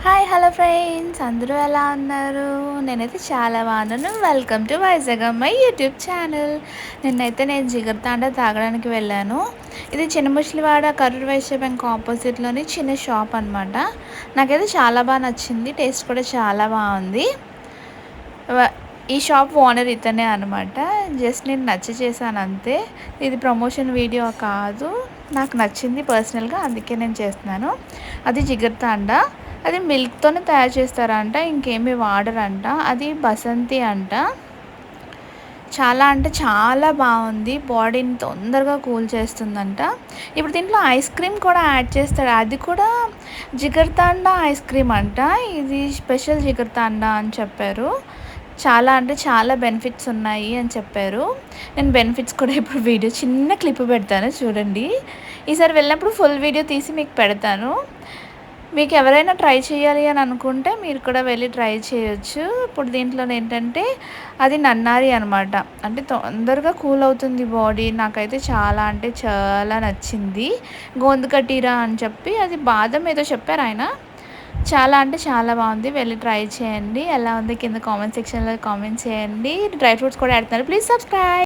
Hi hello friends, అందరూ ఎలా ఉన్నారు? నేనైతే చాలా బాగున్నాను. వెల్కమ్ టు వైజాగ్ అమ్మాయి యూట్యూబ్ ఛానల్. నేను జిగర్తాండా తాగడానికి వెళ్ళాను. ఇది చిన్న ముసలివాడ కరూర్ వైశ్య బ్యాంక్ ఆపోజిట్లోని చిన్న షాప్ అనమాట. నాకైతే చాలా బాగా నచ్చింది. టేస్ట్ కూడా చాలా బాగుంది. ఈ షాప్ ఓనర్ ఇతనే అనమాట. జస్ట్ నేను నచ్చి చేశాను అంతే. ఇది ప్రమోషన్ వీడియో కాదు, నాకు నచ్చింది పర్సనల్గా, అందుకే నేను చేస్తున్నాను. అది జిగర్తాండా. అది మిల్క్తోనే తయారు చేస్తారంట, ఇంకేమీ వాడరంట. అది బసంతి అంట. చాలా అంటే చాలా బాగుంది. బాడీని తొందరగా కూల్ చేస్తుందంట. ఇప్పుడు దీంట్లో ఐస్ క్రీమ్ కూడా యాడ్ చేస్తాడు. అది కూడా జిగర్తాండా ఐస్ క్రీమ్ అంట. ఇది స్పెషల్ జిగర్తాండా అని చెప్పారు. చాలా అంటే చాలా బెనిఫిట్స్ ఉన్నాయి అని చెప్పారు. నేను బెనిఫిట్స్ కూడా ఇప్పుడు వీడియో చిన్న క్లిప్ పెడతాను చూడండి. ఈసారి వెళ్ళినప్పుడు ఫుల్ వీడియో తీసి మీకు పెడతాను. మీకు ఎవరైనా ట్రై చేయాలి అని అనుకుంటే మీరు కూడా వెళ్ళి ట్రై చేయొచ్చు. ఇప్పుడు దీంట్లో ఏంటంటే అది నన్నారి అనమాట. అంటే తొందరగా కూల్ అవుతుంది బాడీ. నాకైతే చాలా అంటే చాలా నచ్చింది. గోంద్ కటీరా అని చెప్పి అది బాదం ఏదో చెప్పారు ఆయన. చాలా అంటే చాలా బాగుంది. వెళ్ళి ట్రై చేయండి. ఎలా ఉంది కింద కామెంట్ సెక్షన్లో కామెంట్ చేయండి. డ్రై ఫ్రూట్స్ కూడా పెడుతున్నారు. Please subscribe.